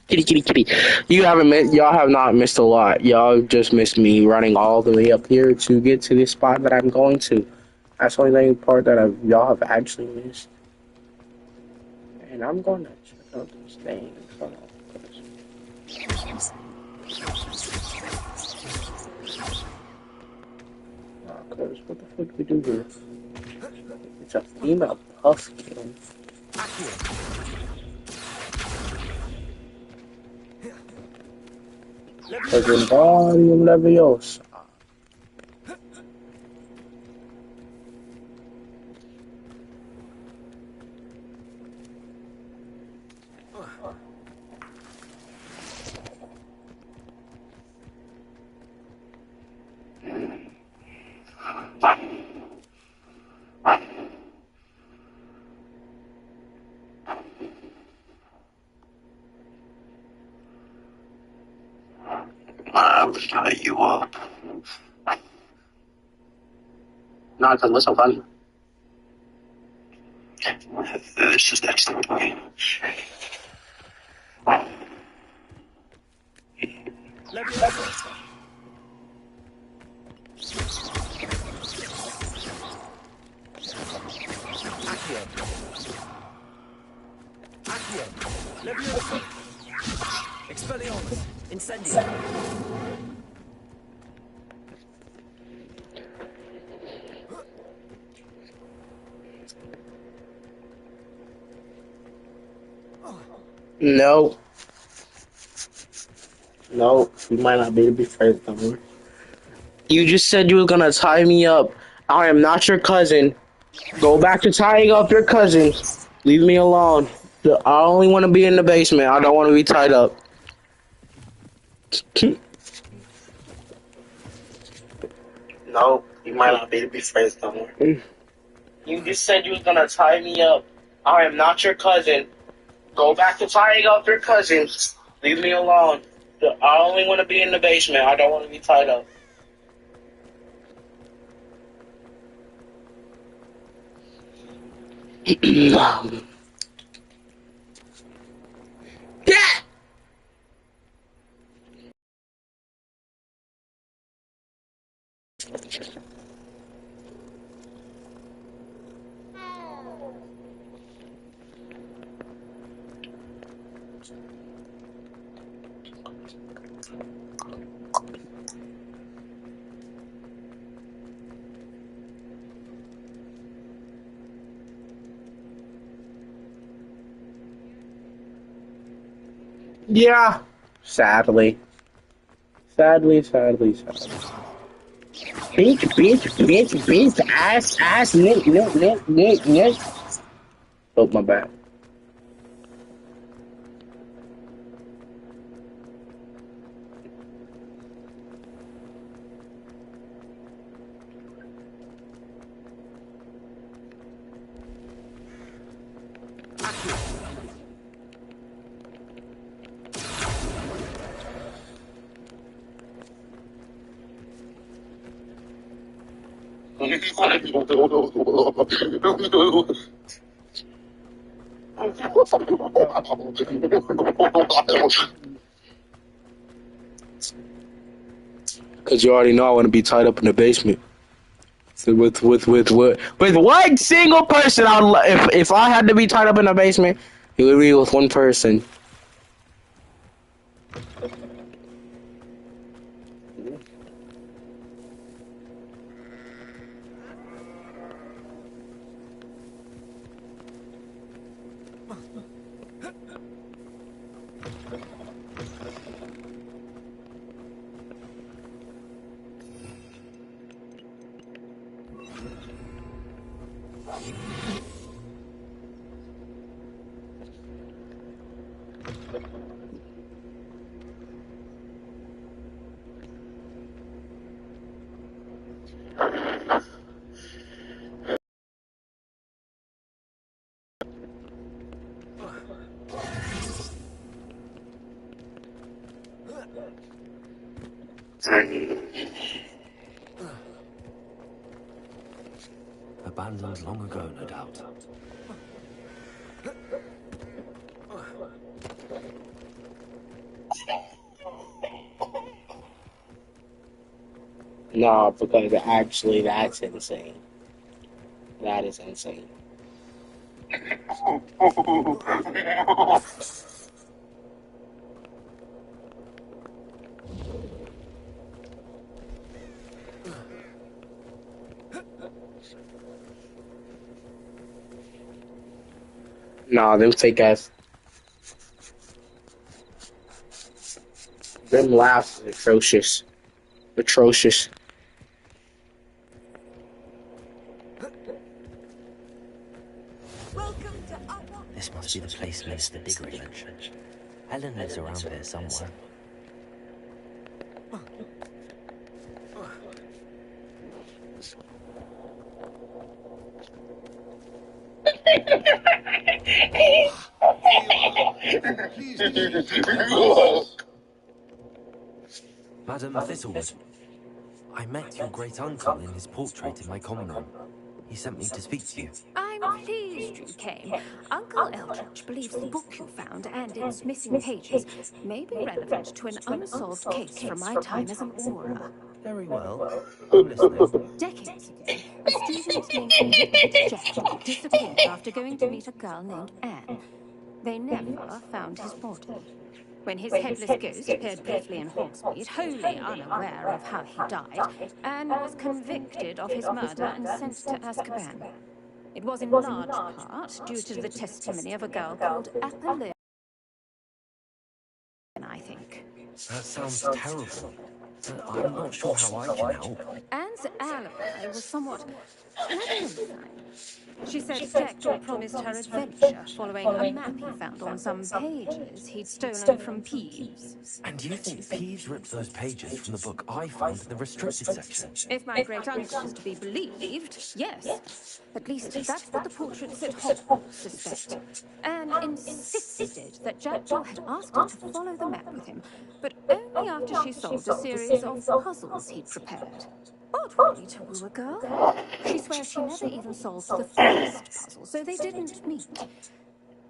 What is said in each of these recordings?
Kitty. Y'all have not missed a lot. Y'all just missed me running all the way up here to get to this spot that I'm going to. That's the only part that y'all have actually missed. And I'm going to check out this thing. Cause what the fuck do we do here? It's a female puffkin. Legendarium Leviosa. I'll tie you up. No, because what's so funny? This is next to me. Expelliarmus, incendio. No. No, we might not be able to be friends no more. You just said you were gonna tie me up. I am not your cousin. Go back to tying up your cousin. Leave me alone. I only want to be in the basement. I don't want to be tied up. No, you might not be able to be friends no more. You just said you was gonna tie me up. I am not your cousin. Go back to tying up your cousin. Leave me alone. I only want to be in the basement. I don't want to be tied up. Yeah! Yeah. Sadly. Bitch, ass, nick. Oh, my bad. Because you already know I want to be tied up in the basement. So with one single person, if I had to be tied up in the basement, it would be with one person. Abandoned long ago, no doubt. No, because actually that's insane. That is insane. Nah, them fake ass. Them laughs is atrocious. Atrocious. This must be the place Minister Diggory mentioned. Helen lives around here somewhere. Madam Thistlewood, I met your great-uncle in his portrait in my common room. He sent me to speak to you. I'm pleased you came. Uncle Eldridge believes the book you found and its missing pages may be relevant to an unsolved case from my time as an aura. Very well. I'm listening. Decades ago, a student named Whitney Jack disappeared after going to meet a girl named Anne. They never found his body. When his headless ghost appeared briefly in Hogsmeade, wholly unaware of how he died, Anne was convicted of his murder and sent to Azkaban. It was in large part due to the testimony of a girl called Apollonia, I think. That sounds terrible. I'm not sure how I can help. Anne's alibi was somewhat labyrinthine. She said Jackdaw promised her adventure following a map he found on some pages he'd stolen from Peeves. And you think Peeves ripped those pages from the book I found in the restricted section? If my great-uncle is to be believed, yes. At least that's what the portraits at Hogwarts suspect. Anne insisted that Jackdaw had asked her to follow the map with him, but only after she solved a series of puzzles he'd prepared. Odd, really, to woo a girl. She swears she never even solved the first puzzle, so they didn't meet.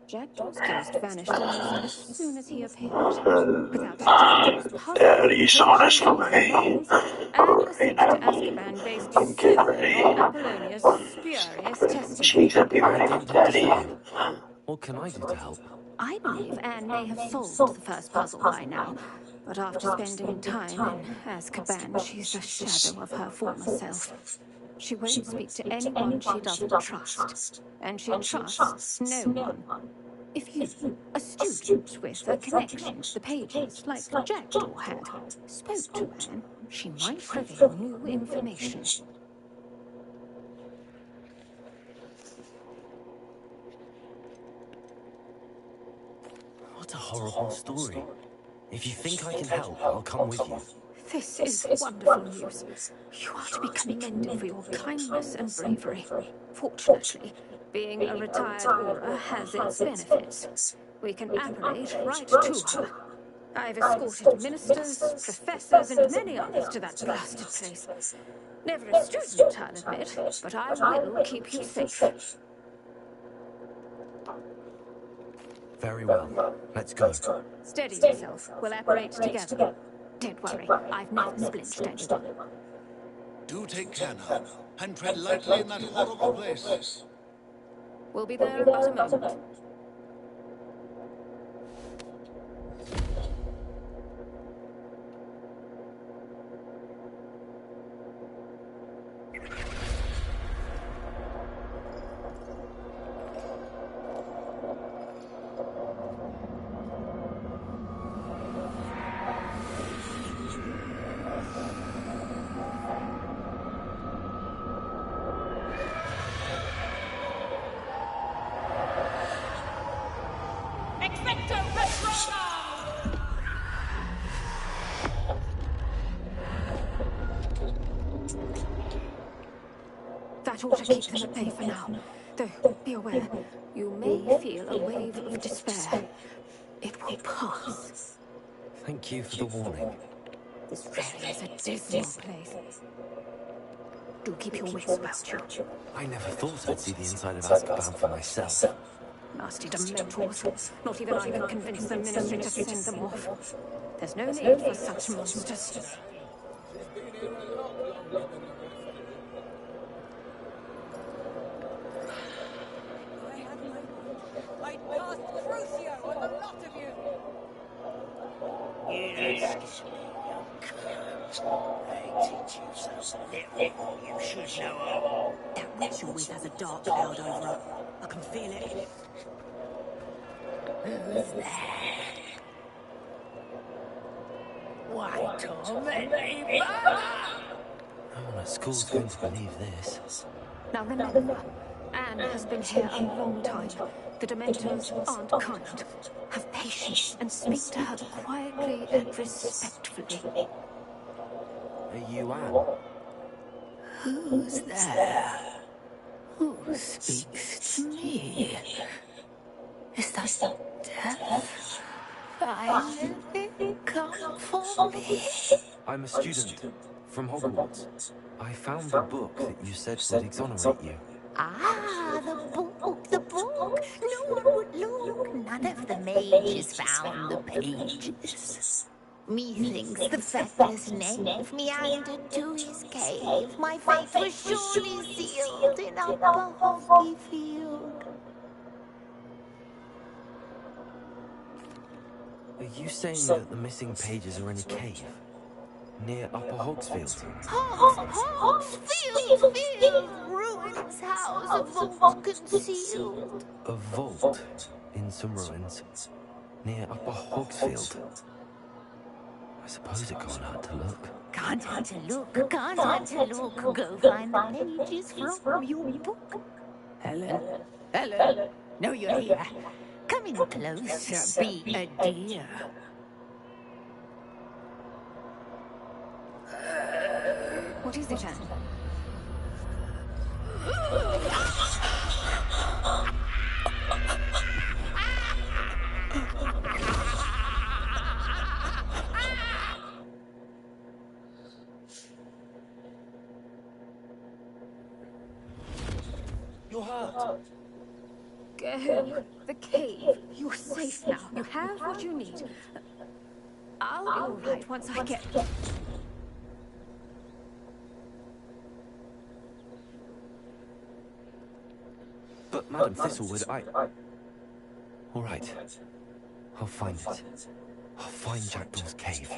Jackdaw's ghost vanished almost as soon as he appeared. Without Jackdaw's puzzle, Daddy's honest for me. Anne was sent to Azkaban based solely on Apollonia's spurious testimony. She's a be ready, Daddy. What can I do to help? I believe Anne may have solved the first puzzle by now, but after spending time in Azkaban, she's a shadow of her former self. She won't speak to anyone she doesn't trust, and she trusts no one. If you, a student with a connection to the pages, like Jackdaw had, spoke to Anne, she might reveal new information. What a horrible story. If you think I can help, I'll come with you. This is wonderful news. You are to be commended for your kindness and bravery. Fortunately, being a retired Aura has its benefits. We can apparate right to her. I've escorted ministers, professors, and many others to that blasted place. Never a student, I'll admit, but I will keep you safe. Very well. Let's go. Steady yourself. We'll apparate together. Don't worry, I've never splinched anyone. Do take care now, and tread lightly in that horrible place. We'll be there in but a moment. That ought to keep them at bay for now. Though, be aware, you may feel a wave of despair. It will pass. Thank you for the warning. This really is a dismal place. Do keep your wits about you. I never thought I'd see the inside of Azkaban for myself. Nasty dementors. Not even I could convince the ministry to send them off. There's no need for such monsters. I'd cast Crucio on the lot of you! You listen to me, young cunt. I teach you something little you should know all. That witch you're with has a dark cloud over her. I can feel it. Who's that? Why torment me, mother? No one at school's going to believe this. Now remember, Anne has been here a long time. The Dementors aren't kind. Have patience and speak to her quietly and respectfully. Are you Anne? Who's there? Who speaks to me? Is that death finally come for me? I'm a student from Hogwarts. I found the book that you said would exonerate you. Ah, the book, the book. No one would look. None of the mages found the pages. Methinks the feckless knave meandered to his cave. My fate was surely sealed in Upper Hoggy Field. Are you saying that the missing pages are in a cave? Near Upper Hogsfield? Hogsfield, ruins house, a vault concealed. A vault in some ruins near Upper Hogsfield. I suppose it can't hurt to look. Can't hurt to look, can't hurt to look. Go find the pages from your book. Helen, no, you're here. Come in closer, be a dear. What is it, Anne? You're hurt. Go. The cave. You're safe now. You have what you need. I'll be all right once I get... But Madam Thistlewood, all right. I'll find it. I'll find Jackdaw's cave.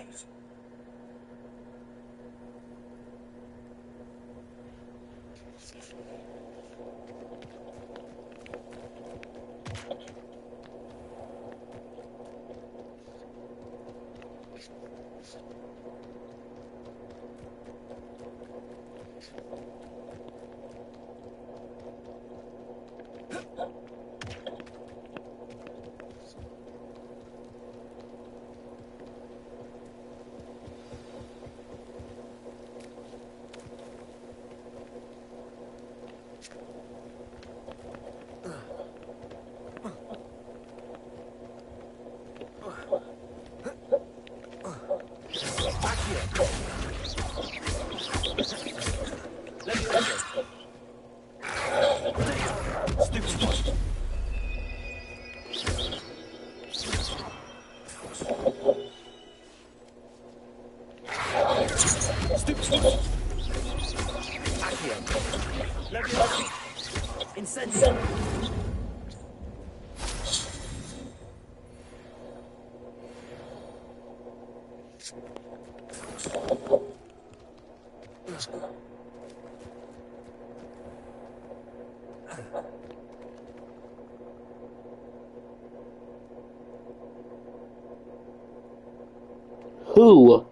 Who?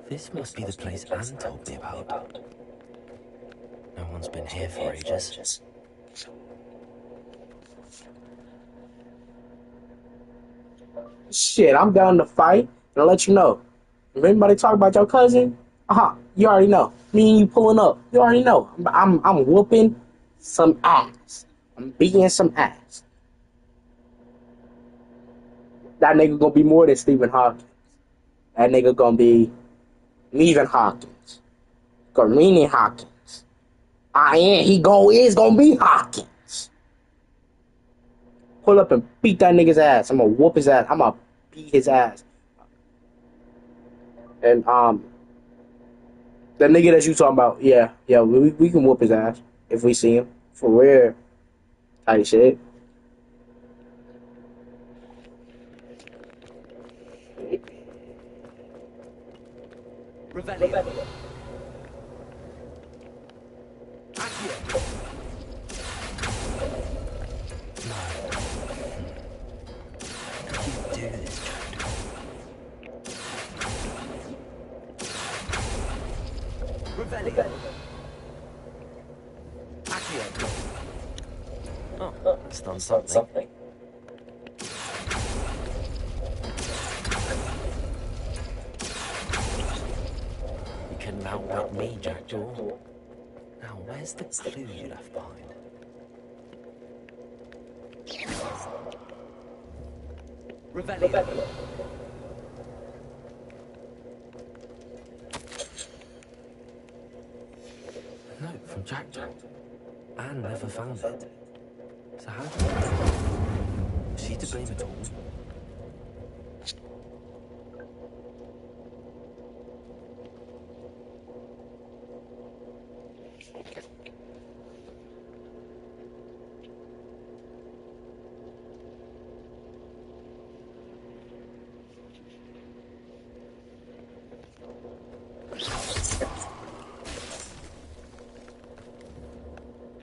This must be the place Anne told me about. No one's been here for ages. Shit, I'm down to fight, and I'll let you know. If anybody talk about your cousin, you already know. Me and you pulling up, you already know. I'm whooping some ass. I'm beating some ass. That nigga gonna be more than Stephen Hawking. That nigga gonna be Meevan Hawkins. Garrini Hawkins. Is gonna be Hawkins. Pull up and beat that nigga's ass. I'm gonna whoop his ass. I'm gonna beat his ass. And the nigga that you talking about, yeah, we can whoop his ass if we see him. For real. Tight shit. Revelio. Oh, it's done something. You couldn't outwit me, Jackdaw. Now, where's the clue you left behind? Revelio. A note from Jackdaw. Anne never found it. So how did was she to blame at all?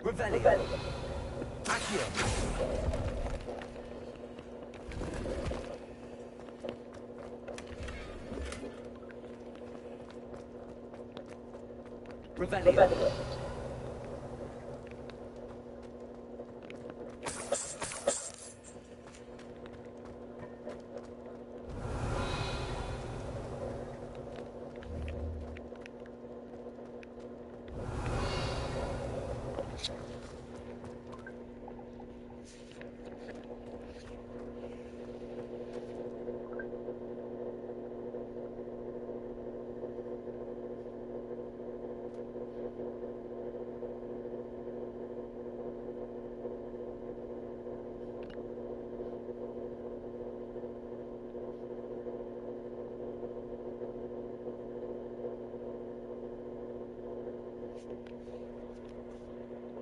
Revelio. Accio. Revelio.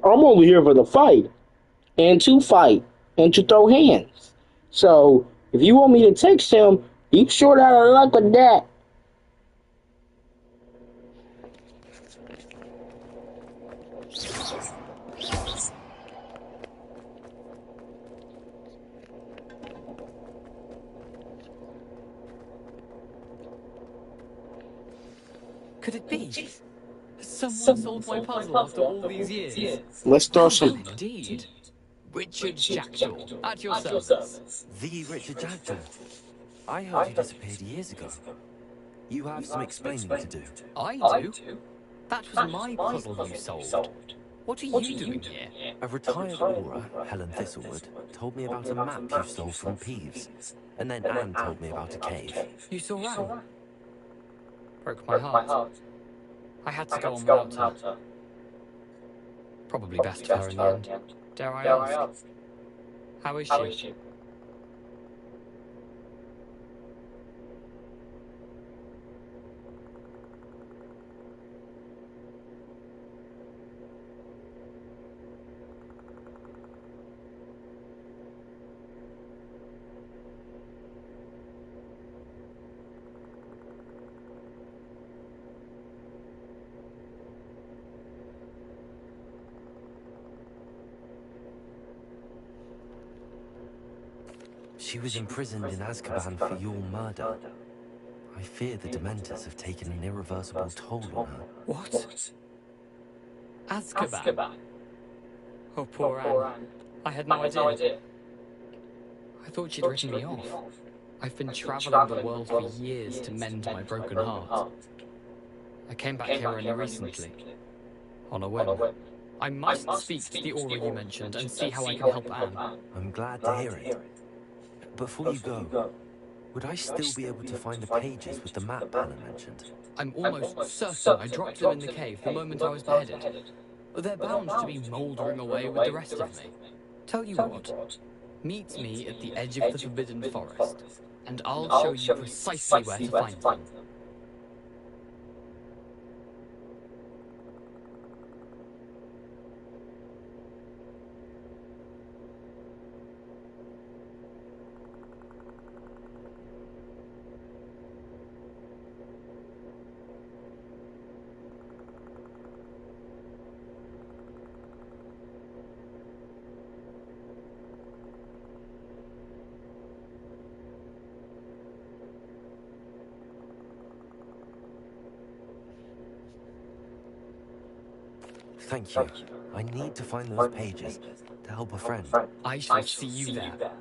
I'm over here for the fight, and to fight, and to throw hands. So, if you want me to text him, you short out of luck with that. Could it be? Someone solved my puzzle after all these years. Let's throw some. Indeed. Richard Jackdaw, at your service. The Richard Jackdaw. I heard you disappeared years ago. You have some explaining to do. I do? That was my puzzle you solved. What are you doing here? A retired Aura, Helen Thistlewood, told me about a map you stole from Peeves. And then Anne told me about a cave. You saw Anne? Broke my heart. I had to go on without her. Probably best for her in the end. Dare I ask? How is she? She was imprisoned in Azkaban for your murder. I fear the Dementors have taken an irreversible toll on her. What? Azkaban? Oh, poor Anne. I had no idea. I thought she'd written me off. I've been traveling the world for years to mend my broken heart. I came back here only recently, on a whim. I must speak to the Aura you mentioned and see how I can help Anne. I'm glad to hear it. Before you go, Would I still be able to find the pages with the map Hannah mentioned? I'm almost certain I dropped them in the cave the moment I was beheaded. They're bound to be mouldering away with the rest of me. Tell you what, meet me at the edge of the Forbidden Forest, and I'll show you precisely where to find them. Thank you. I need to find those pages to help a friend. I shall see you there.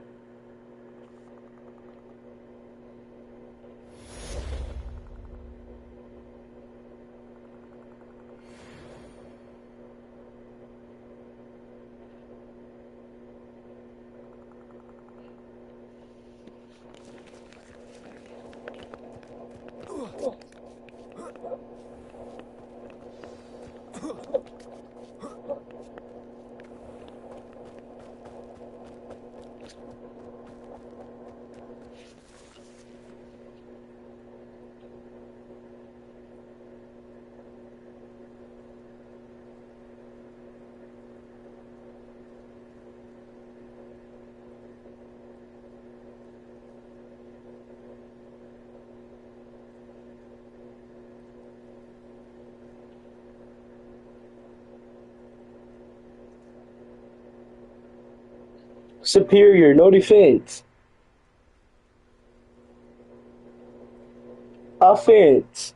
Superior, no defense. Offense.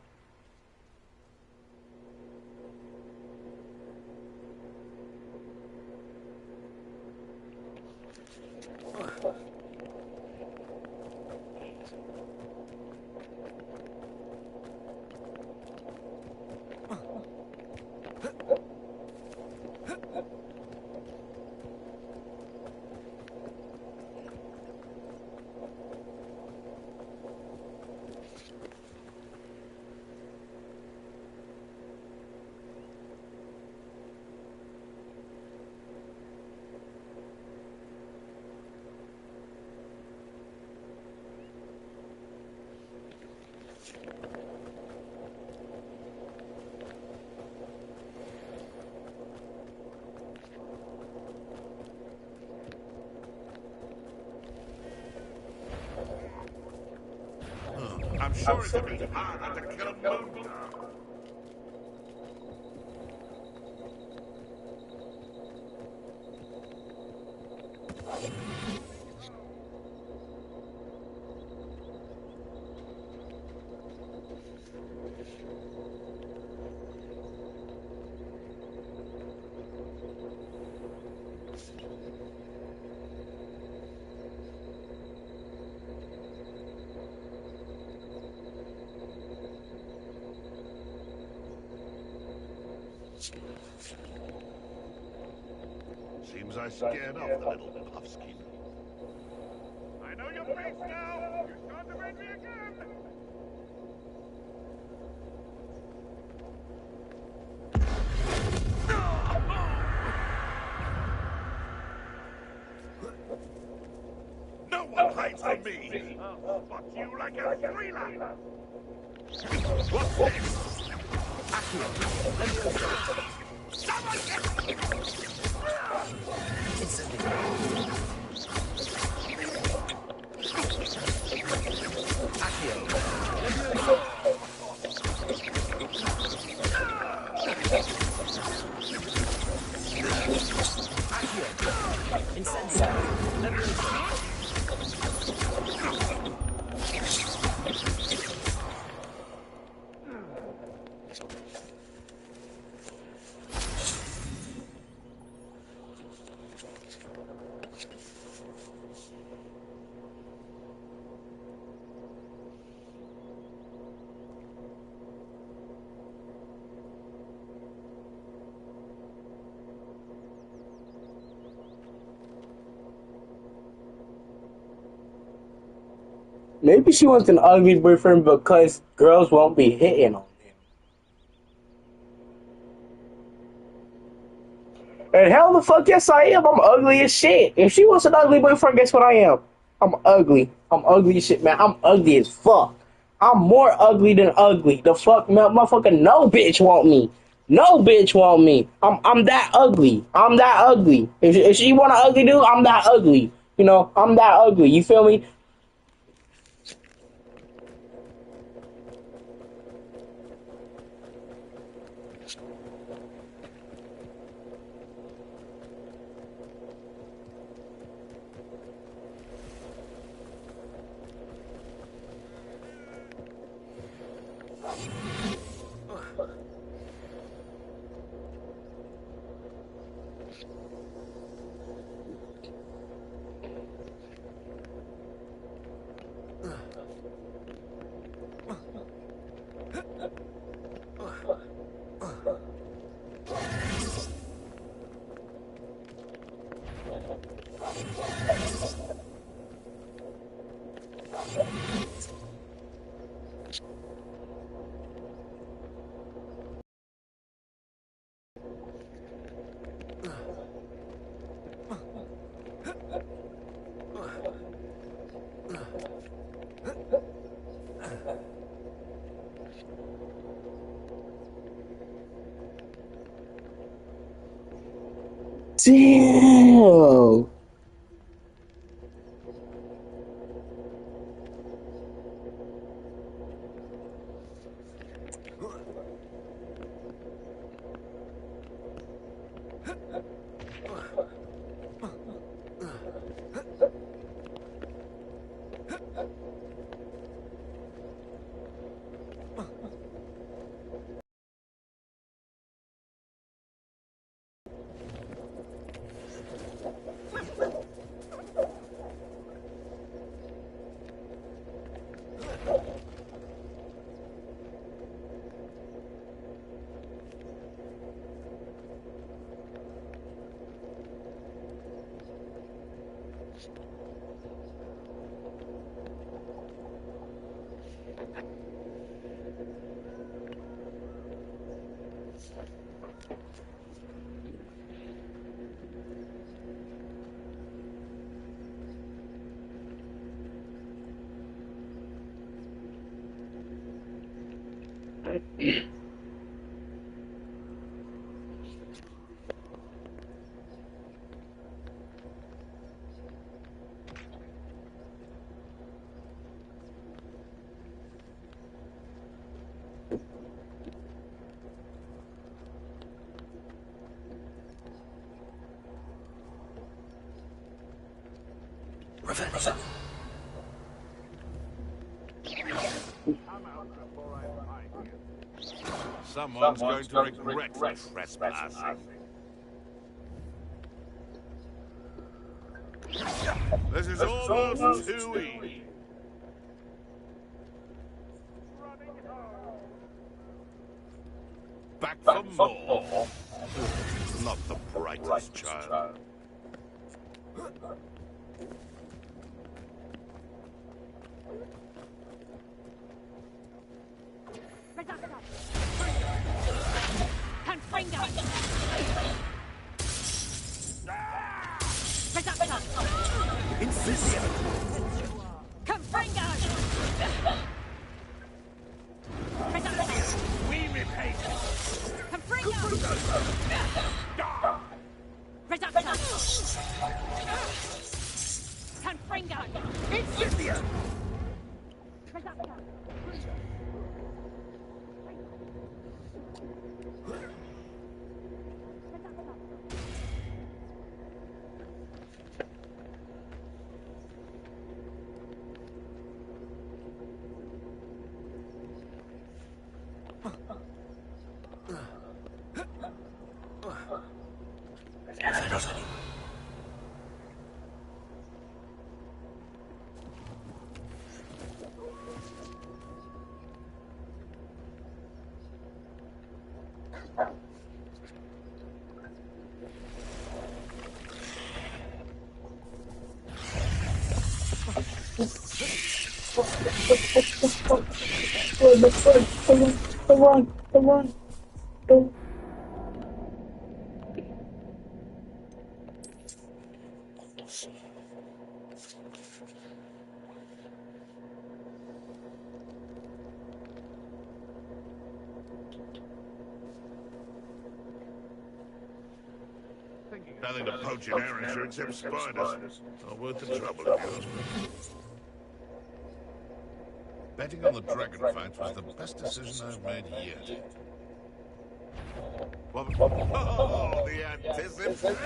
I'm sure it's a bit harder to kill a moon. Seems I scared off the little puffskin. I know your face now! You're trying to make me again! No one hides from me! I'll spot you like a three-liner! What's this? Accio, let me go. Someone get me! Maybe she wants an ugly boyfriend because girls won't be hitting on him. And hell the fuck yes I am. I'm ugly as shit. If she wants an ugly boyfriend, guess what I am? I'm ugly. I'm ugly as shit, man. I'm ugly as fuck. I'm more ugly than ugly. The fuck, man, motherfucker, no bitch want me. No bitch want me. I'm that ugly. I'm that ugly. If she want an ugly dude, I'm that ugly. You know, I'm that ugly. You feel me? Damn. Someone's going to regret trespassing. This is almost too easy. Back for more. Not the brightest child. Run. Don't. Nothing to poach in Ayrshire except spiders. Not worth the trouble, if you ask me. Betting on the dragon fight was the best decision I've made yet. Oh, the anticipation!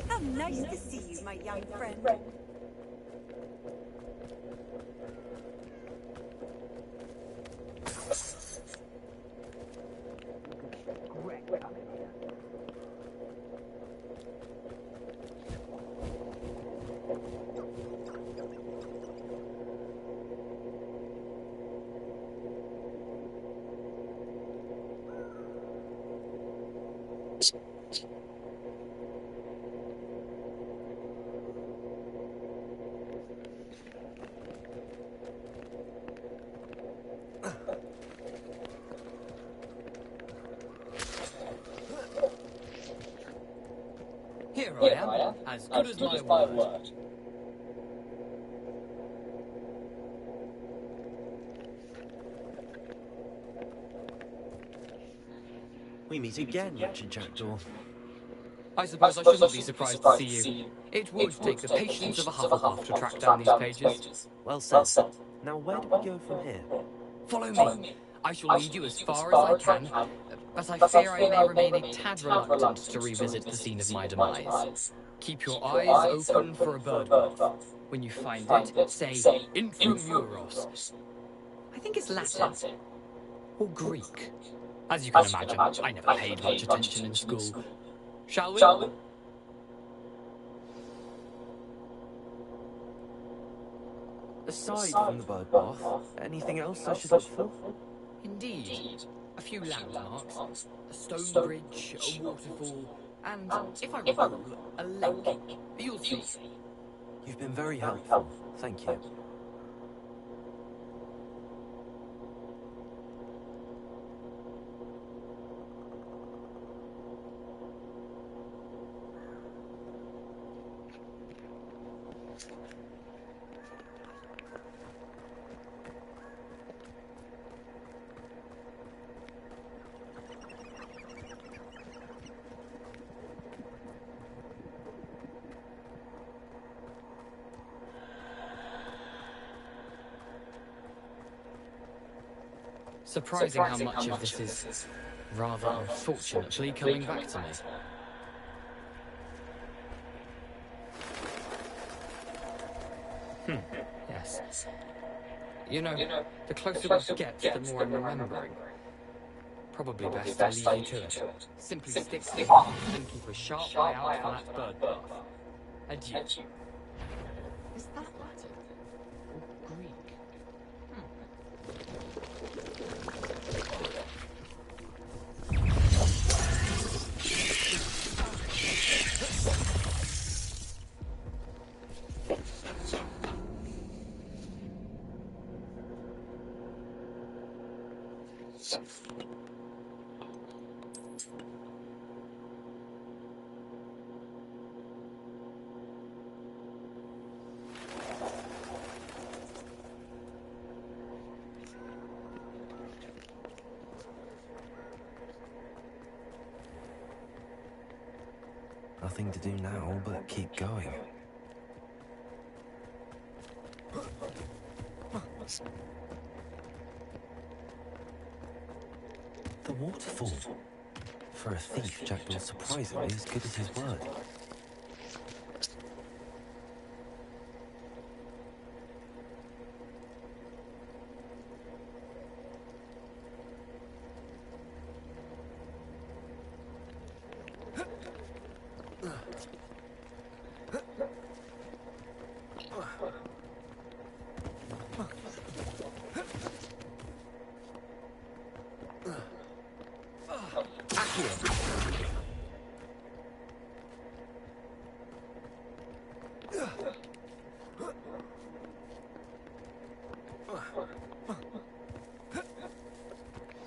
How nice to see you, my young friend. Here I am, as good as my word. We meet again, Richard Jackdaw. I suppose I shouldn't be surprised to see you. It would take the patience of a Hufflepuff to track down these pages. Well said. Now where do we go from here? Follow me. I shall lead you as far as I can, but I fear I may remain a tad reluctant to revisit the scene of my demise. Keep your eyes open for a bird bath. When you find it, say intramuros. I think it's Latin. Or Greek. As you can imagine, I never paid much attention in school. Shall we? Aside from the bird bath, anything else I should look for? Indeed. A few landmarks, a stone bridge, a waterfall, and, if I recall, a lake. You'll see. You've been very helpful. Thank you. Surprising how much of this is, rather unfortunately, coming back to me. Yes. You know, the closer we get, the more I'm remembering. Probably best I leave you to it. Simply stick to the path and keep a sharp eye out for that bird bath. Adieu. Is that Latin? Or Greek? Nothing to do now but keep going. The waterfall. For a thief, Jackdaw's surprisingly as good as his word.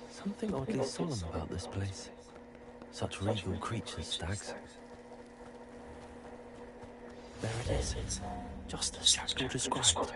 Something oddly solemn about this place. Such regal creatures, stags. There it is, just as Jackdaw described.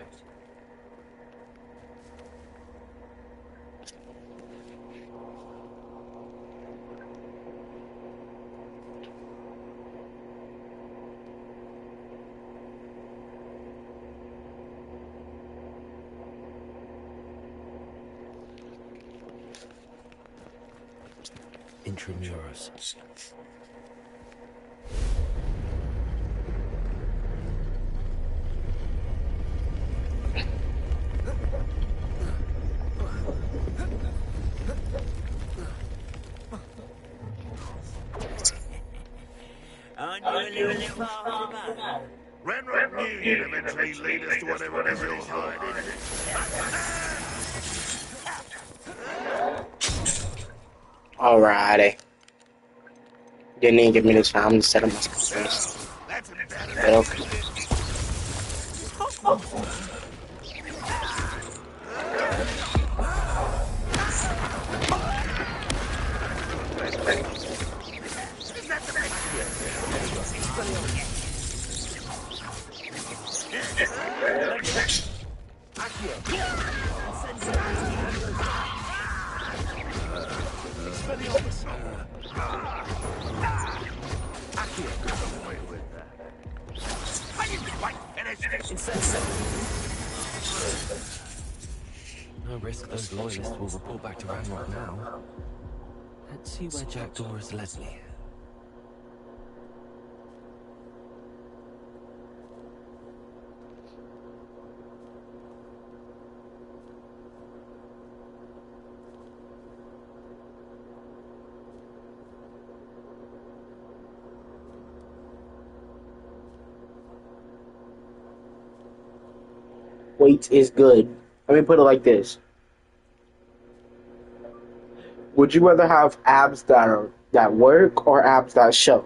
Intramuros. Aren't you a little far from home? Renrock knew you'd eventually lead us to whatever it is you're hiding. Alrighty. Didn't even give me the time to set up my first. That's embarrassing. But okay. No risk those loyalists will report back to Ranrock now. Let's see where Jackdaw has led me. Weight is good. Let me put it like this. Would you rather have abs that work or abs that show?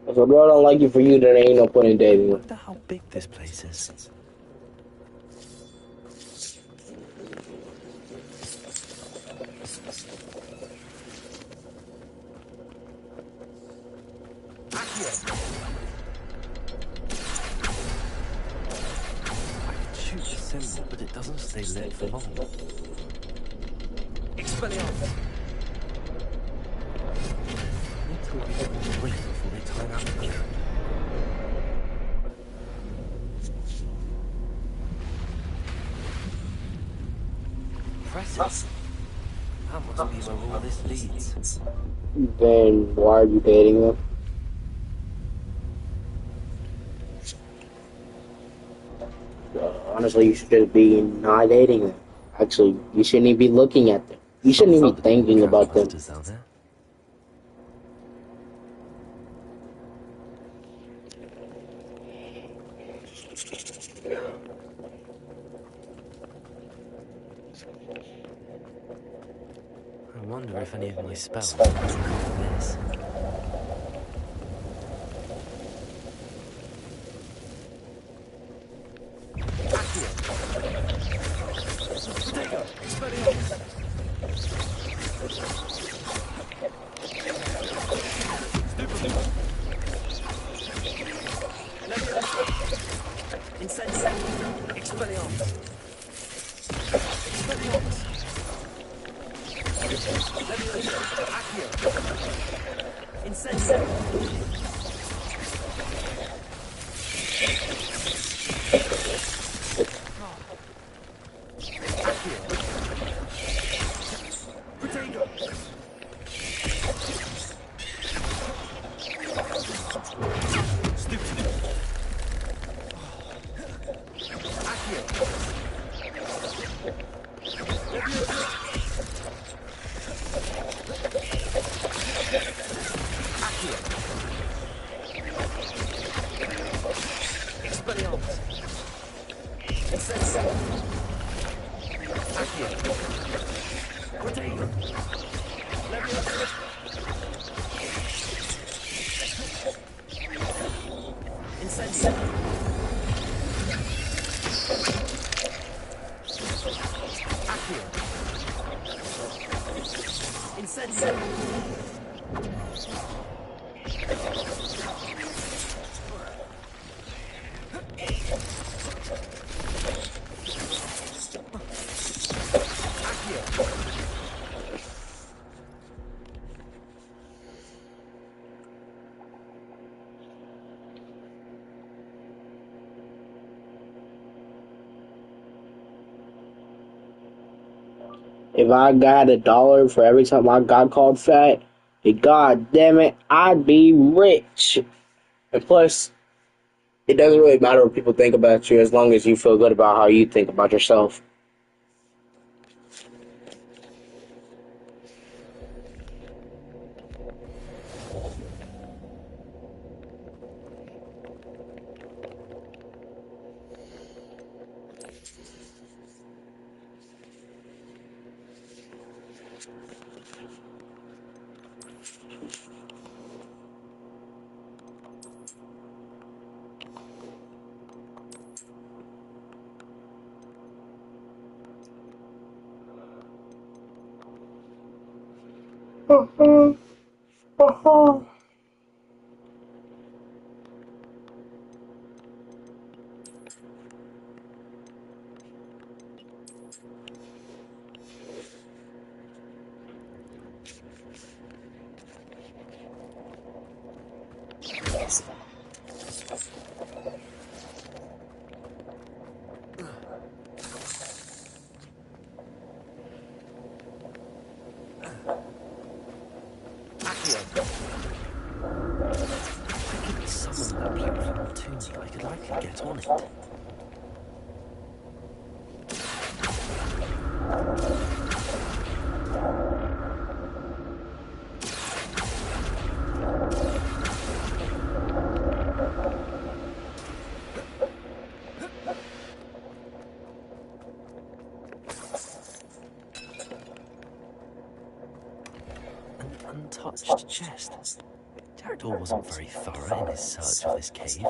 If a girl don't like you for you, then ain't no point in dating her. Wonder how big this place is. I can shoot the symbol, but it doesn't stay lit for long. Expelliarmus! Need to light it all brief before they time out the trip. Impressive. That must be where all this leads. Then why are you dating them? Honestly, you should just be not dating them. Actually, you shouldn't even be looking at them. You shouldn't even be thinking about them. Out there. I wonder if any of my spells are this. If I got $1 for every time I got called fat, God damn it, I'd be rich. And plus, it doesn't really matter what people think about you as long as you feel good about how you think about yourself. If I could summon that platform to me, I could likely get on it. An untouched chest. Jaredor wasn't very thorough in his search of this cave.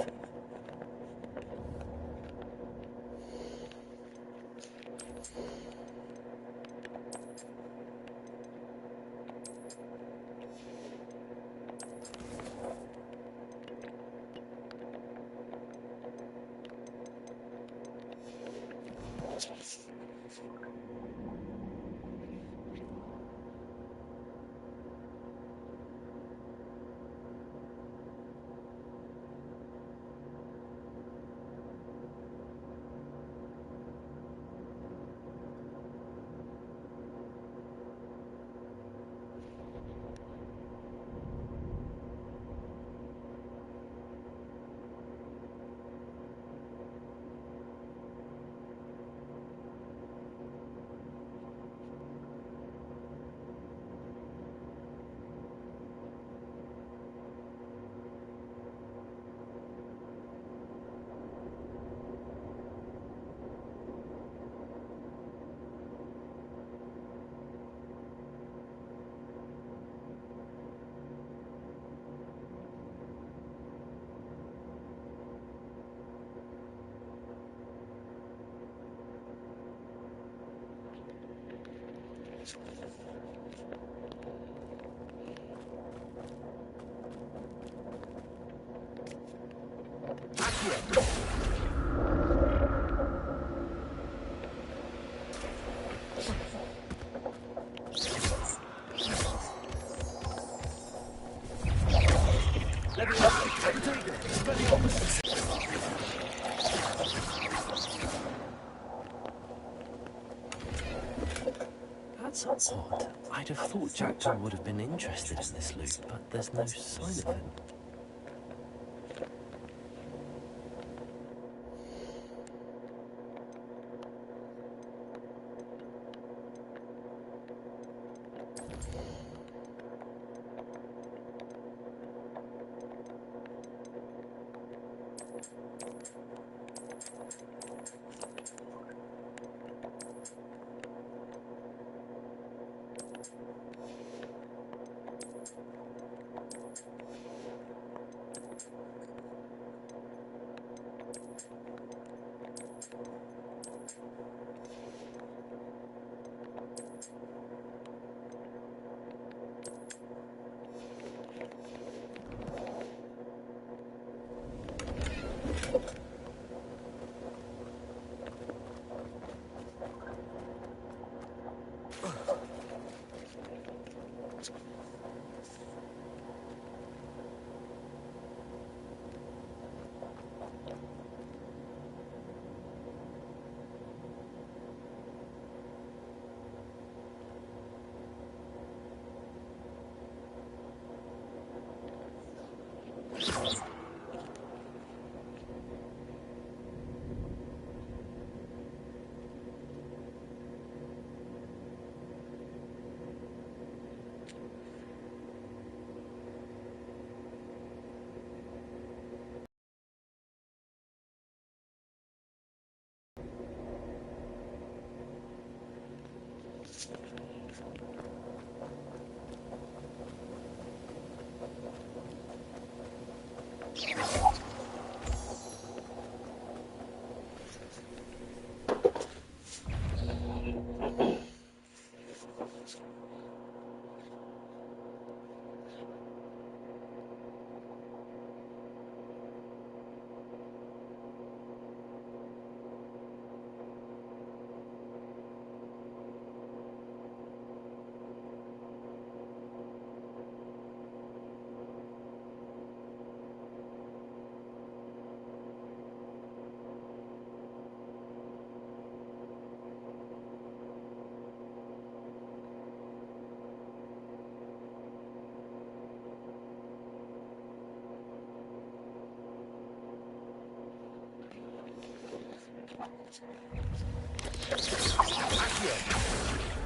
That's odd. I'd have thought Jackdaw would have been interested in this loot, but there's no sign of him.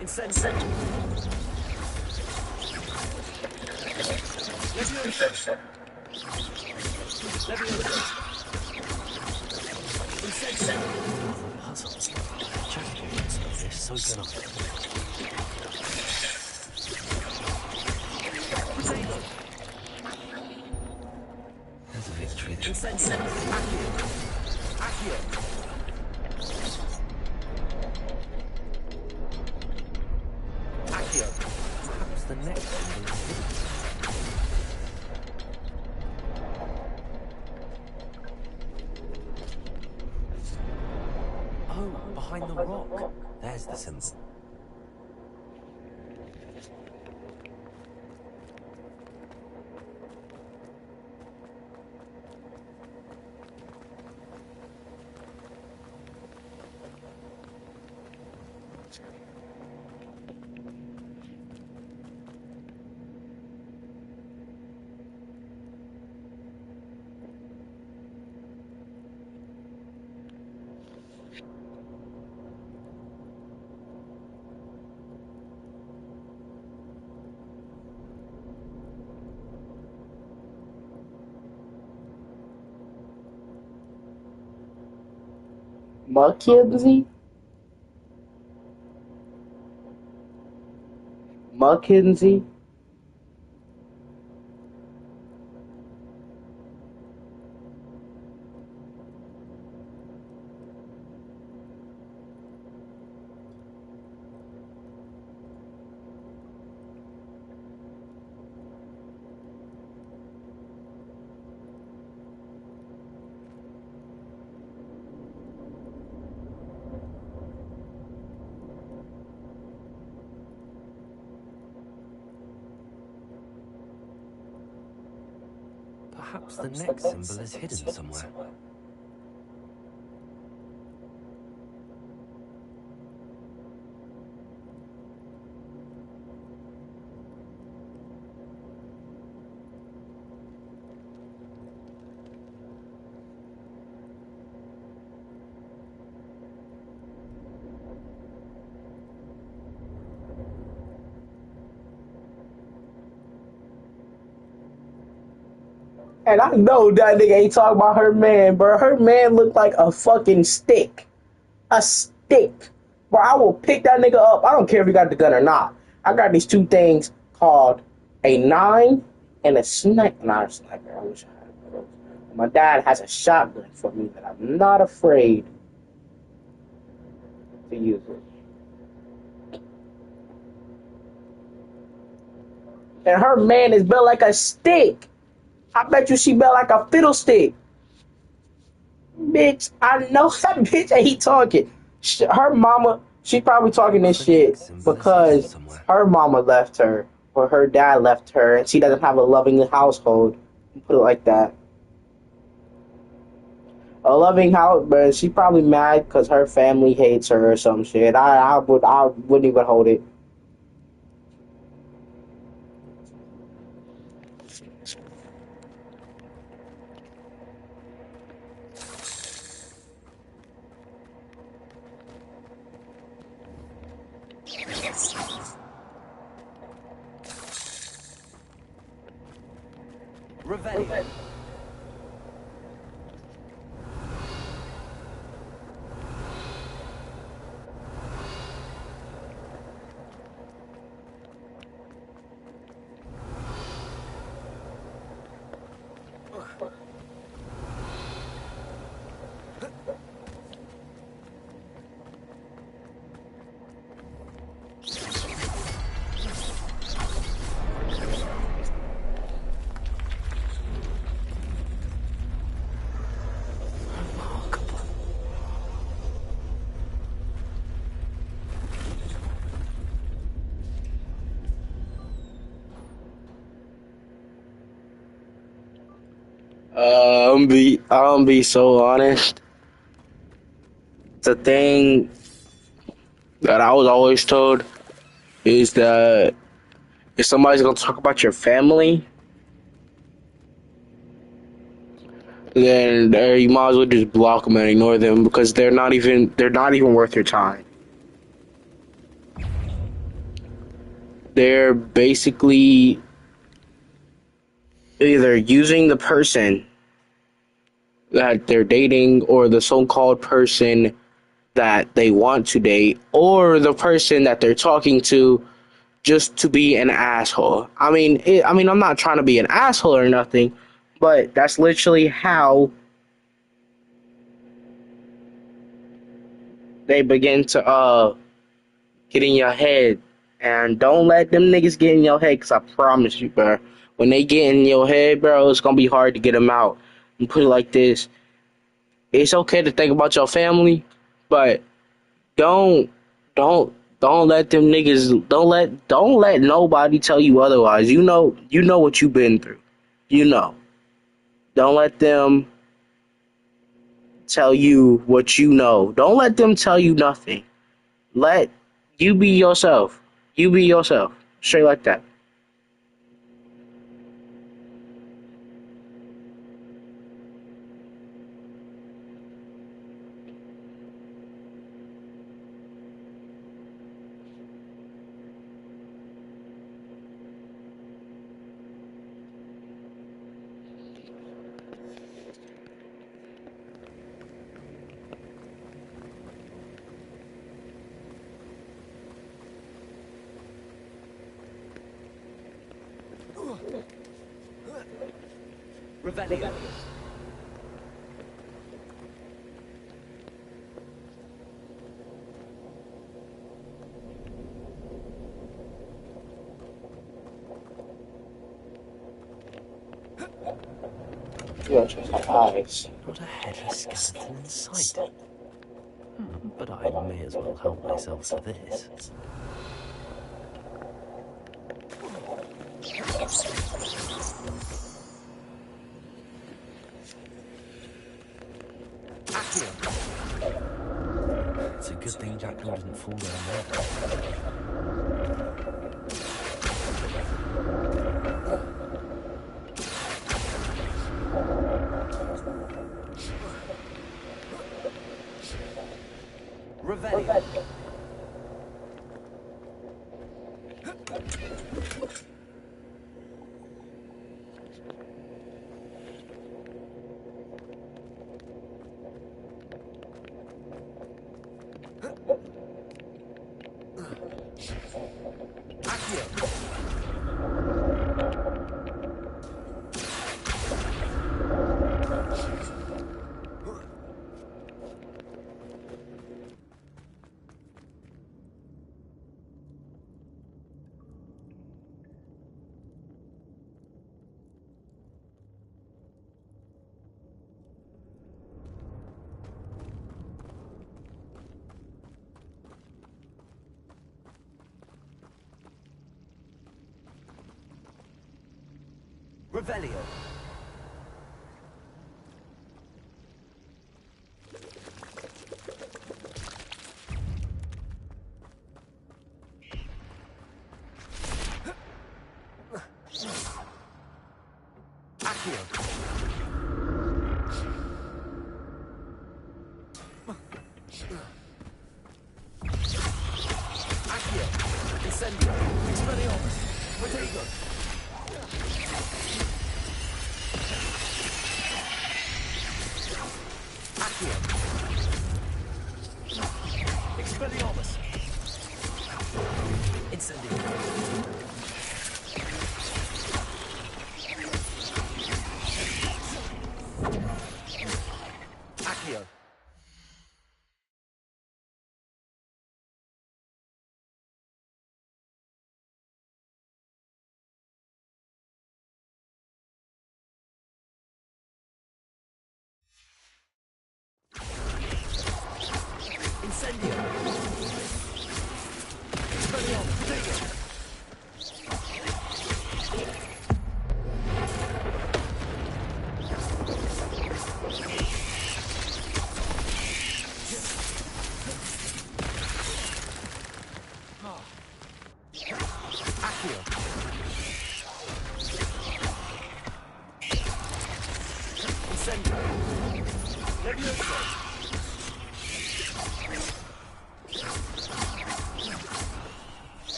Incendio. Leviosa. Leviosa. Incendio. Puzzles. Jack wants some of this, so can I. There's a victory there. Incendio. Accio. Accio. Perhaps the next one will be hidden. Oh, behind the rock. There's the symbol. Mackenzie? Mackenzie? Perhaps the next symbol is hidden somewhere. And I know that nigga ain't talking about her man, bro. Her man looked like a fucking stick. A stick. Bro, I will pick that nigga up. I don't care if he got the gun or not. I got these two things called a 9 and a sniper. Not a sniper. I wish I had one of those. My dad has a shotgun for me that I'm not afraid to use it. And her man is built like a stick. I bet you she built like a fiddlestick. Bitch, I know that bitch ain't talking. Her mama, she probably talking this shit because her mama left her or her dad left her and she doesn't have a loving household. Put it like that. A loving house, but she probably mad because her family hates her or some shit. I wouldn't even hold it. Revelio. I'm be so honest. The thing that I was always told is that if somebody's gonna talk about your family, then you might as well just block them and ignore them because they're not even worth your time. They're basically either using the person that they're dating or the so-called person that they want to date or the person that they're talking to just to be an asshole. I mean, I'm not trying to be an asshole or nothing, but that's literally how they begin to get in your head. And don't let them niggas get in your head, cause I promise you, bro. When they get in your head, bro, it's gonna be hard to get them out. And put it like this: it's okay to think about your family, but don't, don't, don't let them niggas. Don't let nobody tell you otherwise. You know what you've been through. You know. Don't let them tell you what you know. Don't let them tell you nothing. Let you be yourself. You be yourself. Straight like that. Revelio. You got your eyes. Not a headless skeleton in sight. But I may as well help myself to this. It's a good thing Jackdaw didn't fall down there. Revelio. Revelio.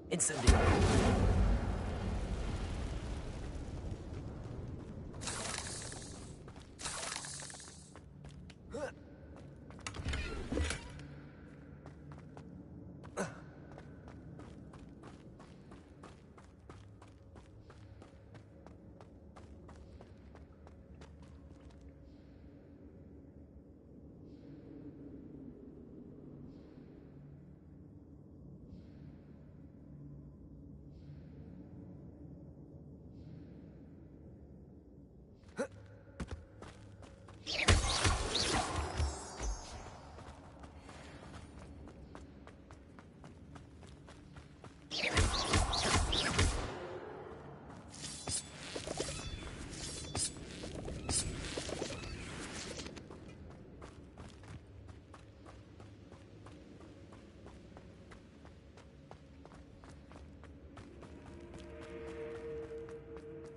Incendio.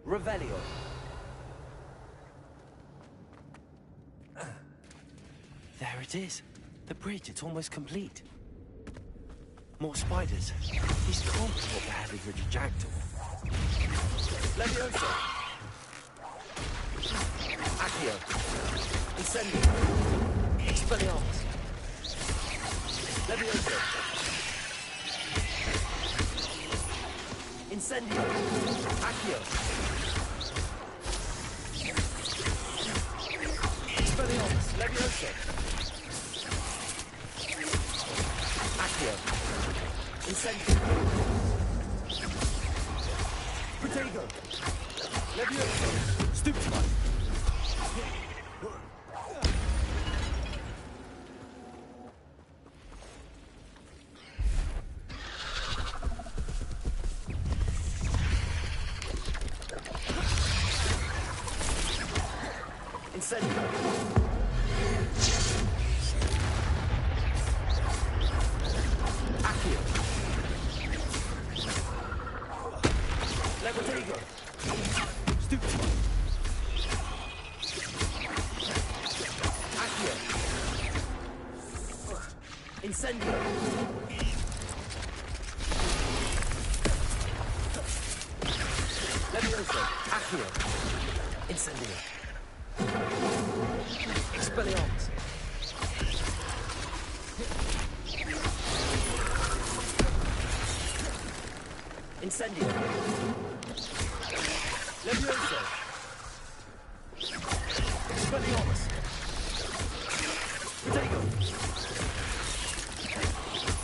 Revelio. There it is. The bridge, it's almost complete. More spiders. These can't be what the hell is Richard Jackdaw. Levioso. Accio. Incendio. Expelliarmus. Levioso. Incendio. Accio. Expelliarmus. Levioso. Accio. Incendio. Protego. Levioso. Stupefy. Incendio. Accio. Levitego. Stupefy. Accio. Incendio. Levioso. Accio. Incendio. Expelliarmus. Incendio. Levioso. Expelliarmus. Protego.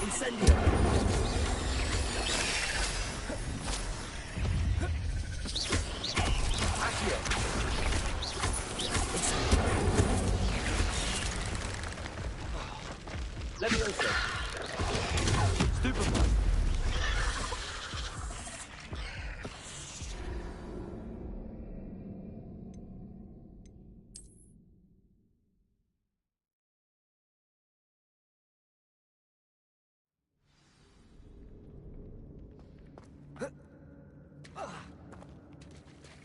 Incendio. Accio. Levioso. Stupefy.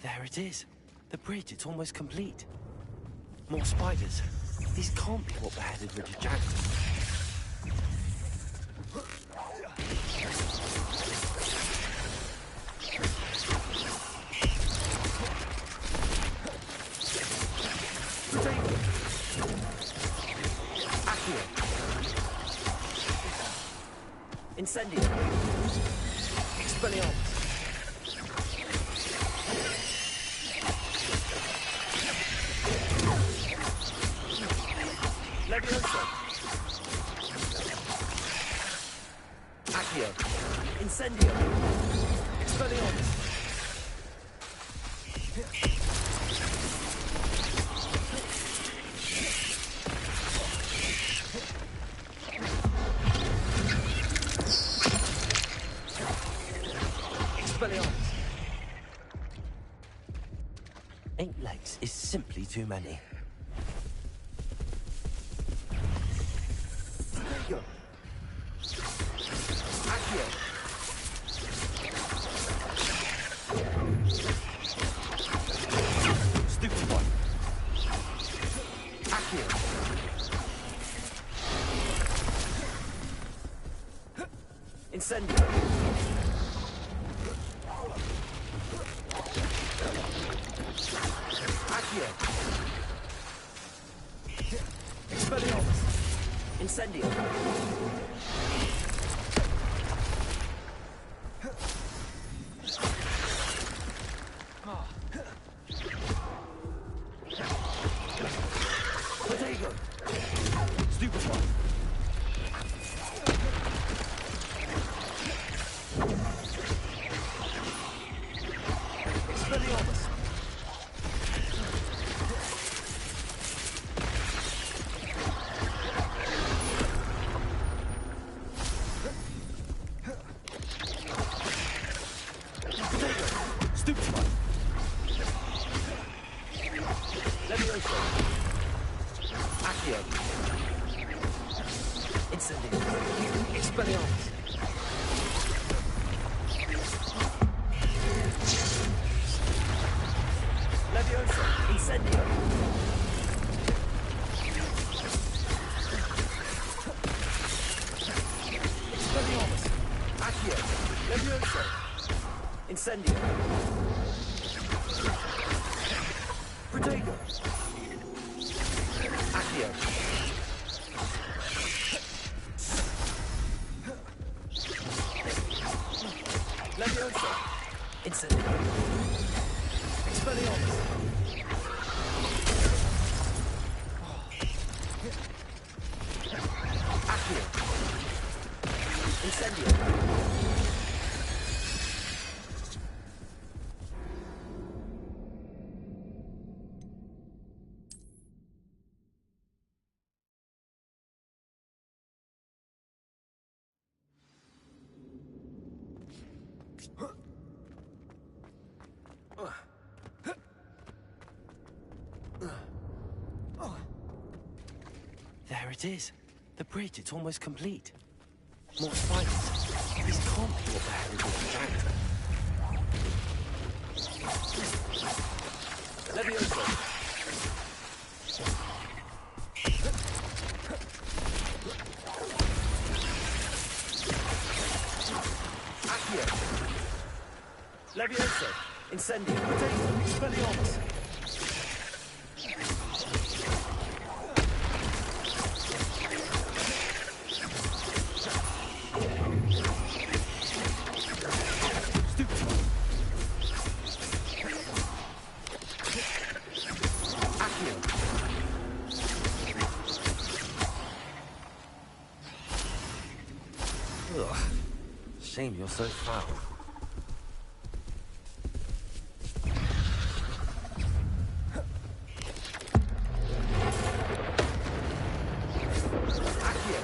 There it is. The bridge, it's almost complete. More spiders. These can't be what beheaded Richard Jackson. Accio. Incendio. Expelliarmus. Levioso. Accio. Incendio. Expelliarmus. Expelliarmus. 8 legs is simply too many. Accio. Expelliarmus. Incendio. Protego. Stupefy. Expelliarmus. Stupefy. Levioso. Accio. Incendio. Expelliarmus. Levioso. Incendio. Expelliarmus. Accio. Levioso. Incendio. Protego. Accio. Levioso. Incendio. Expelliarmus. Accio. Incendio. There it is. The bridge, it's almost complete. More spiders. This can't be what the hell is this tractor. Levioso. Accio. Levioso. Incendio. Protego. Expelliarmus. Ugh. Shame you're so foul. Accio.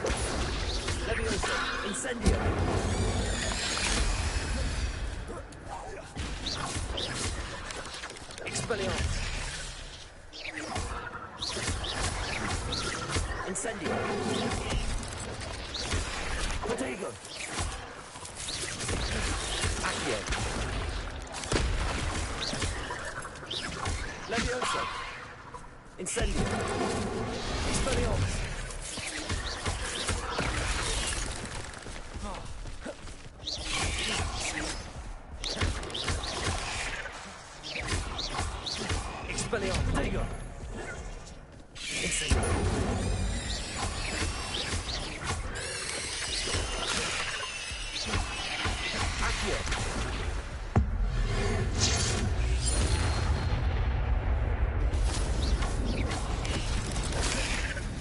Levioso. Incendio. Expelliarmus. Incendio. Protego. Accio. Levioso. Incendio. Expelliarmus. Expelliarmus. Protego. Incendio. Accio.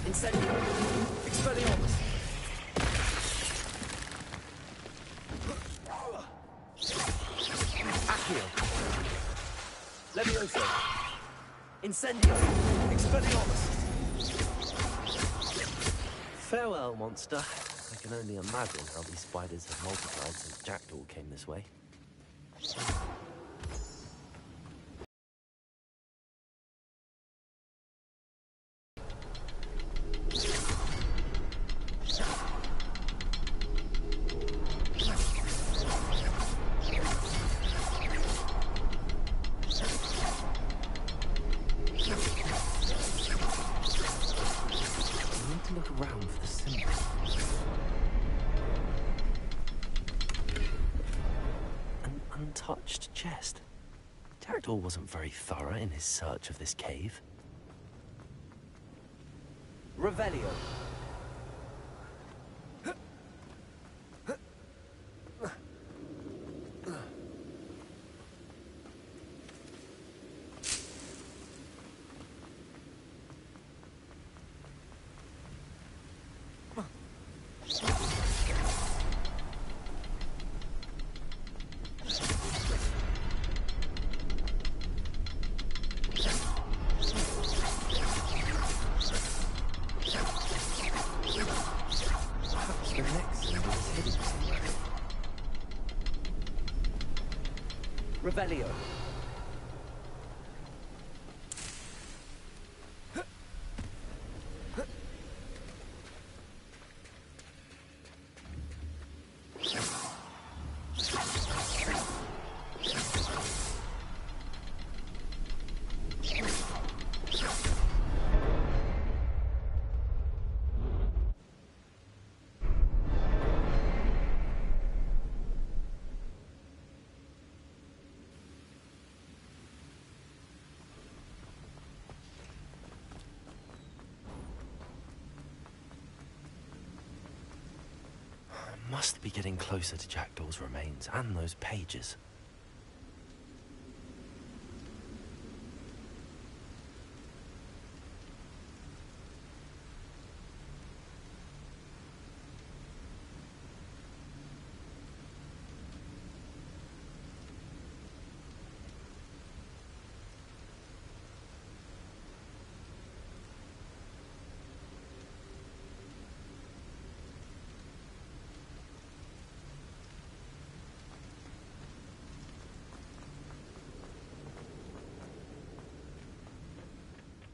Incendio. Expelliarmus. Accio. Levioso. Incendio. Expelliarmus. Farewell, monster. I can only imagine how these spiders have multiplied since Jackdaw came this way. Look around for the symbol. An untouched chest. Jackdaw wasn't very thorough in his search of this cave. Revelio. Revelio. Must be getting closer to Jackdaw's remains and those pages.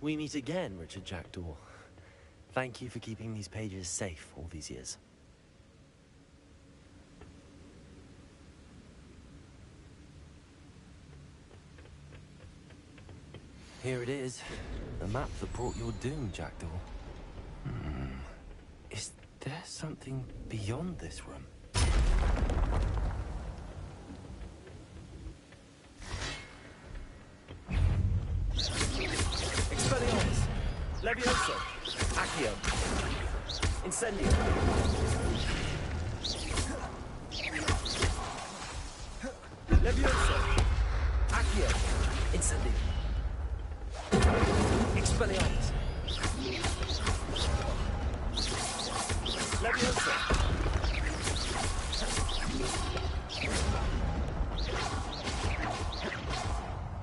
We meet again, Richard Jackdaw. Thank you for keeping these pages safe all these years. Here it is. The map that brought your doom, Jackdaw. Is there something beyond this room? Levioso. Accio. Incendio. Levioso. Accio. Incendio. Expelliarmus. Levioso.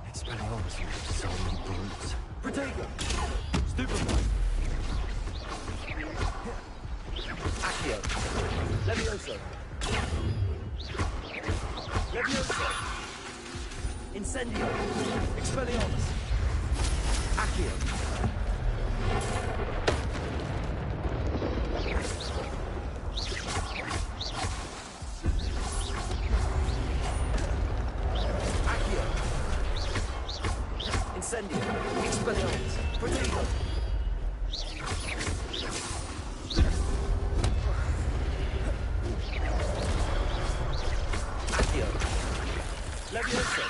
Expelliarmus with so many brutes. Protego. Stupefy. Accio. Levioso. Levioso. Incendio. Expelliarmus. Accio. Accio. Incendio. Expelliarmus. Protego. Levioso.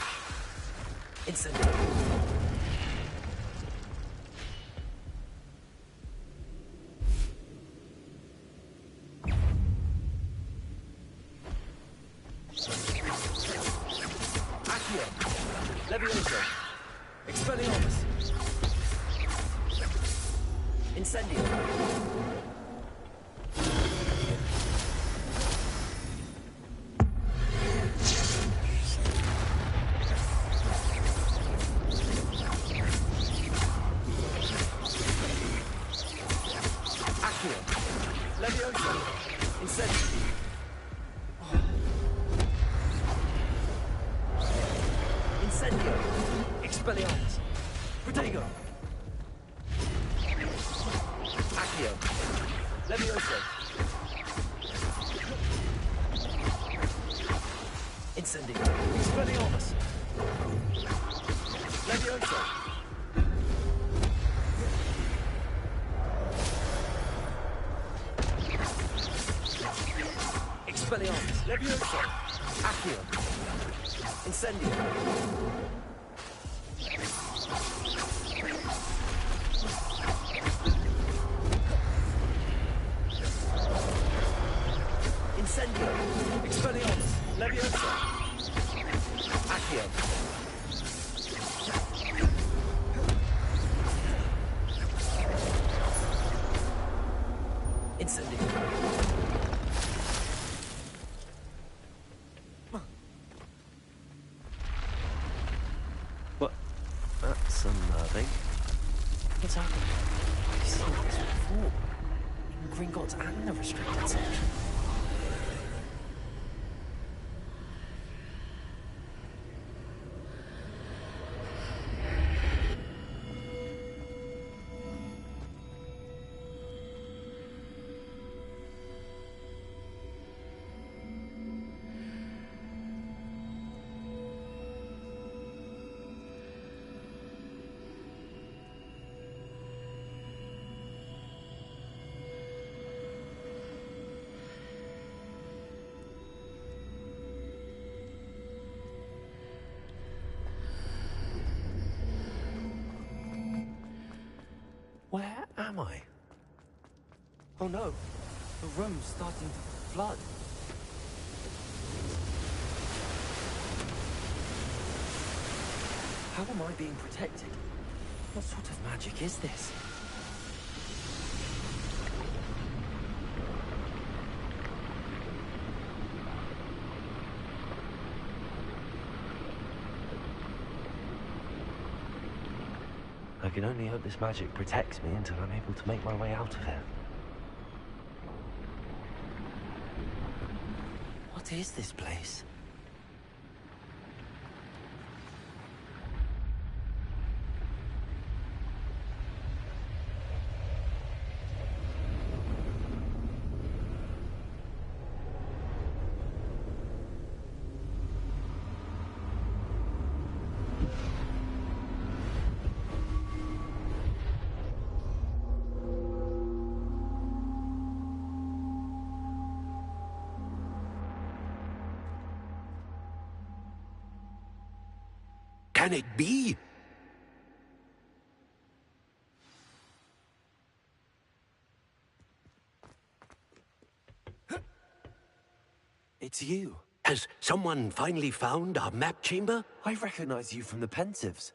Incendio. Accio. Levioso. Expelliarmus. Incendio. Levioso. Incendio. Incendio. Expelliarmus. Protego. Accio. Levioso. Incendio. Expelliarmus. Levioso. Expelliarmus. Levioso. Accio. Incendio. unnerving. What's happening? I've seen this before. In Gringotts and the restricted section. Where am I? Oh no, the room's starting to flood. How am I being protected? What sort of magic is this? I can only hope this magic protects me until I'm able to make my way out of here. What is this place? Can it be? It's you. Has someone finally found our map chamber? I recognize you from the Pensives.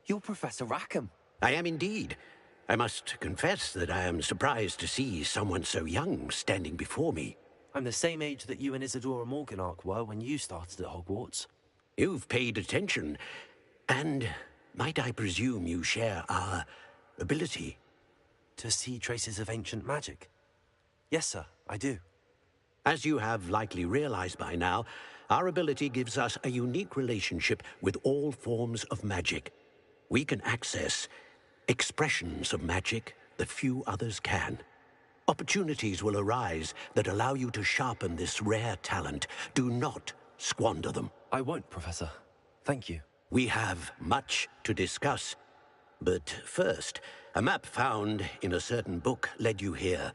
You're Professor Rackham. I am indeed. I must confess that I am surprised to see someone so young standing before me. I'm the same age that you and Isadora Morganach were when you started at Hogwarts. You've paid attention, and might I presume you share our ability? To see traces of ancient magic? Yes, sir, I do. As you have likely realized by now, our ability gives us a unique relationship with all forms of magic. We can access expressions of magic that few others can. Opportunities will arise that allow you to sharpen this rare talent. Do not squander them. I won't, Professor. Thank you. We have much to discuss. But first, a map found in a certain book led you here.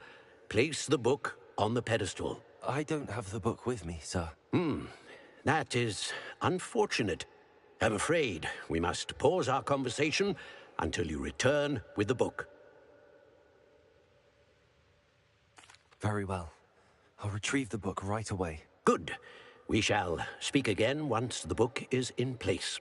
Place the book on the pedestal. I don't have the book with me, sir. That is unfortunate. I'm afraid we must pause our conversation until you return with the book. Very well. I'll retrieve the book right away. Good. We shall speak again once the book is in place.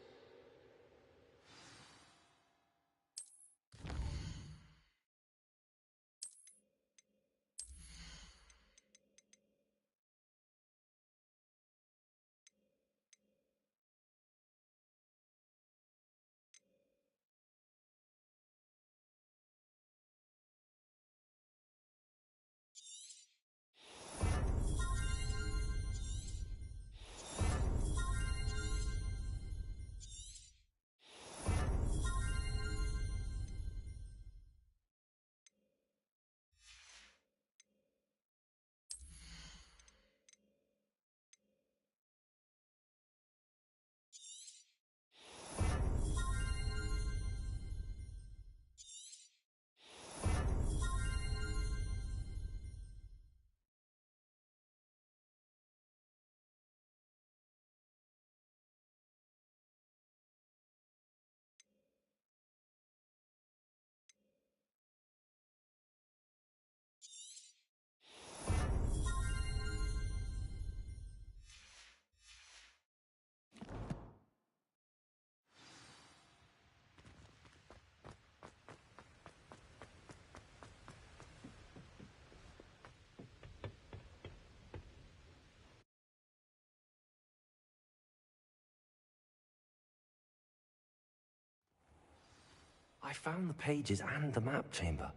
I found the pages and the map chamber.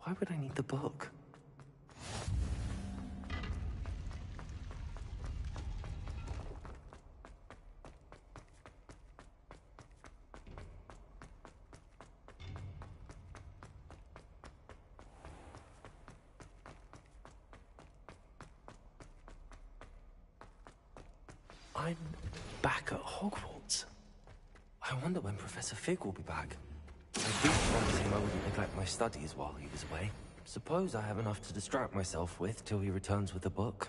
Why would I need the book? I'm back at Hogwarts. I wonder when Professor Fig will be back. I did promise him I wouldn't neglect my studies while he was away. Suppose I have enough to distract myself with till he returns with the book.